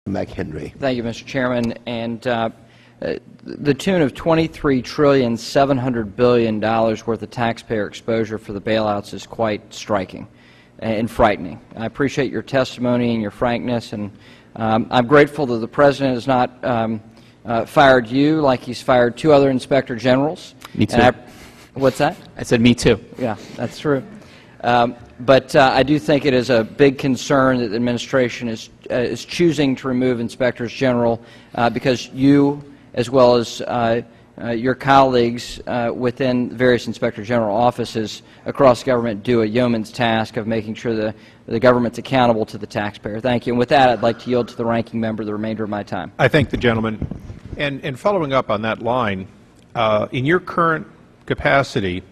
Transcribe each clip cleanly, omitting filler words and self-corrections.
McHenry. Thank you, Mr. Chairman. And the tune of $23.7 trillion worth of taxpayer exposure for the bailouts is quite striking and frightening. I appreciate your testimony and your frankness, and I'm grateful that the President has not fired you like he's fired 2 other Inspector Generals. Me too. What's that? I said me too. Yeah, that's true. But I do think it is a big concern that the administration is choosing to remove Inspectors General because you, as well as your colleagues within various Inspector General offices across the government, do a yeoman's task of making sure the government's accountable to the taxpayer. Thank you. And with that, I'd like to yield to the ranking member the remainder of my time. I thank the gentleman. And following up on that line, in your current capacity,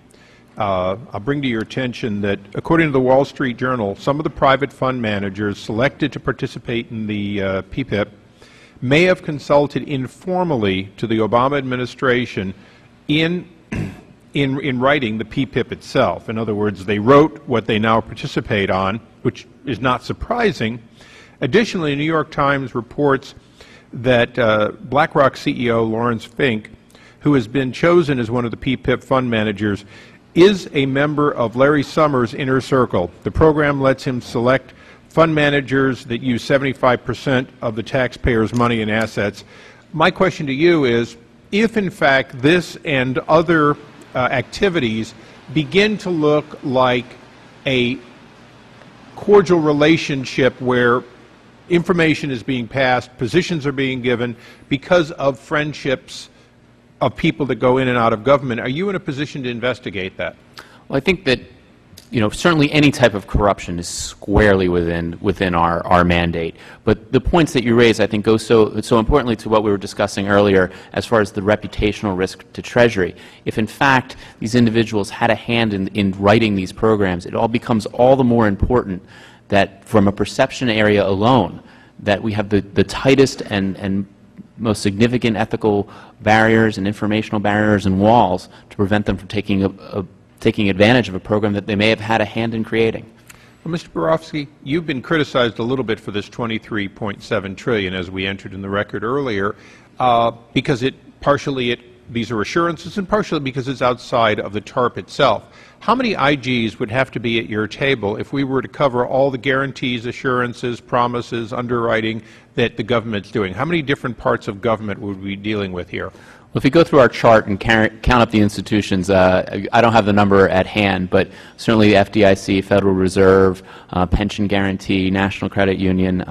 I'll bring to your attention that, according to the Wall Street Journal, some of the private fund managers selected to participate in the PPIP may have consulted informally to the Obama administration in writing the PPIP itself. In other words, they wrote what they now participate on, which is not surprising. Additionally, New York Times reports that BlackRock CEO Lawrence Fink, who has been chosen as one of the PPIP fund managers, is a member of Larry Summers' inner circle. The program lets him select fund managers that use 75% of the taxpayers' money and assets. My question to you is, if in fact this and other activities begin to look like a cordial relationship where information is being passed, positions are being given because of friendships of people that go in and out of government, are you in a position to investigate that? Well, I think that, certainly any type of corruption is squarely within our mandate. But the points that you raise, I think, go so importantly to what we were discussing earlier as far as the reputational risk to Treasury. If in fact these individuals had a hand in writing these programs, it all becomes all the more important that from a perception area alone, that we have the tightest and most significant ethical barriers and informational barriers and walls to prevent them from taking advantage of a program that they may have had a hand in creating. Well, Mr. Borofsky, you've been criticized a little bit for this $23.7 trillion, as we entered in the record earlier, because these are assurances, and partially because it's outside of the TARP itself. How many IGs would have to be at your table if we were to cover all the guarantees, assurances, promises, underwriting that the government's doing? How many different parts of government would we be dealing with here? Well, if you go through our chart and count up the institutions, I don't have the number at hand, but certainly the FDIC, Federal Reserve, Pension Guarantee, National Credit Union,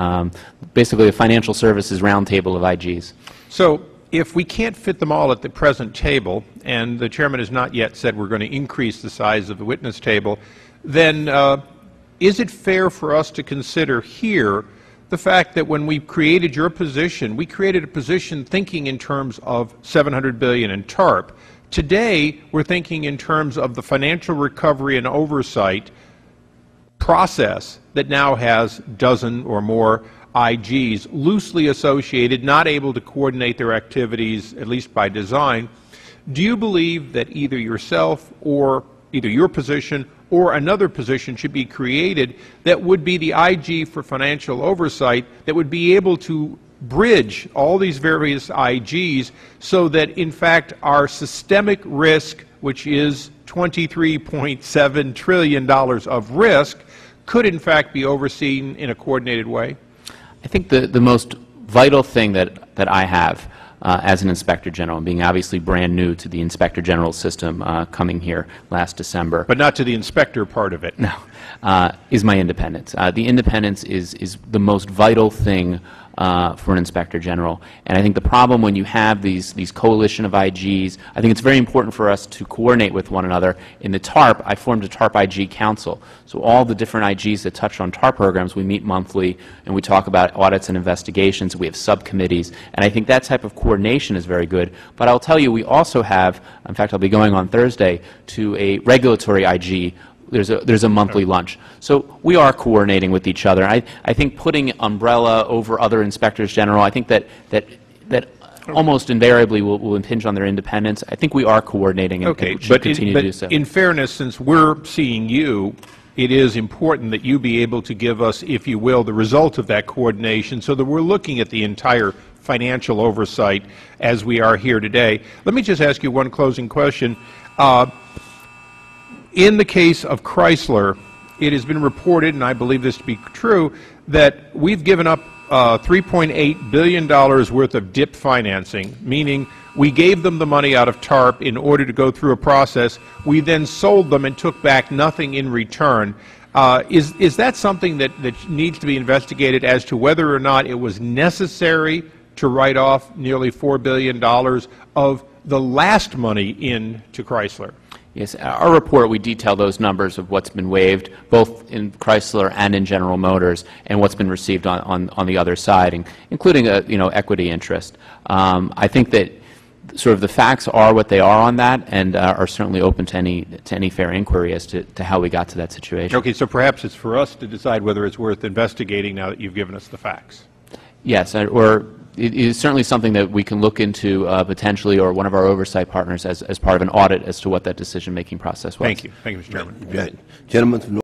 basically a financial services roundtable of IGs. So if we can't fit them all at the present table, and the Chairman has not yet said we're going to increase the size of the witness table, then is it fair for us to consider here the fact that when we created your position, we created a position thinking in terms of $700 billion in TARP. Today, we're thinking in terms of the financial recovery and oversight process that now has a dozen or more IGs loosely associated, not able to coordinate their activities, at least by design. Do you believe that either yourself or either your position or another position should be created that would be the IG for financial oversight, that would be able to bridge all these various IGs so that in fact our systemic risk, which is $23.7 trillion of risk, could in fact be overseen in a coordinated way? I think the most vital thing that I have as an Inspector General, being obviously brand new to the Inspector General system coming here last December. But not to the inspector part of it. No, is my independence. The independence is the most vital thing for an Inspector General. And I think the problem when you have these coalition of IGs, I think it's very important for us to coordinate with one another. In the TARP, I formed a TARP IG Council. So all the different IGs that touch on TARP programs, we meet monthly and we talk about audits and investigations. We have subcommittees. And I think that type of coordination is very good. But I'll tell you, we also have, in fact, I'll be going on Thursday to a regulatory IG. There's a monthly lunch. So we are coordinating with each other. I think putting umbrella over other inspectors general, I think that almost invariably will impinge on their independence. I think we are coordinating and should continue to do so. In fairness, since we're seeing you it is important that you be able to give us, if you will, the result of that coordination so that we're looking at the entire financial oversight as we are here today. Let me just ask you one closing question. In the case of Chrysler, it has been reported, and I believe this to be true, that we've given up $3.8 billion worth of DIP financing, meaning we gave them the money out of TARP in order to go through a process. We then sold them and took back nothing in return. Is that something that needs to be investigated as to whether or not it was necessary to write off nearly $4 billion of the last money into Chrysler? Yes, our report, we detail those numbers of what's been waived, both in Chrysler and in General Motors, and what's been received on the other side, including equity interest. I think that sort of the facts are what they are on that, and are certainly open to any fair inquiry as to how we got to that situation. Okay, so perhaps it's for us to decide whether it's worth investigating now that you've given us the facts. Yes, or it is certainly something that we can look into potentially, or one of our oversight partners as part of an audit as to what that decision-making process was. Thank you. Thank you, Mr. Chairman. Gentleman from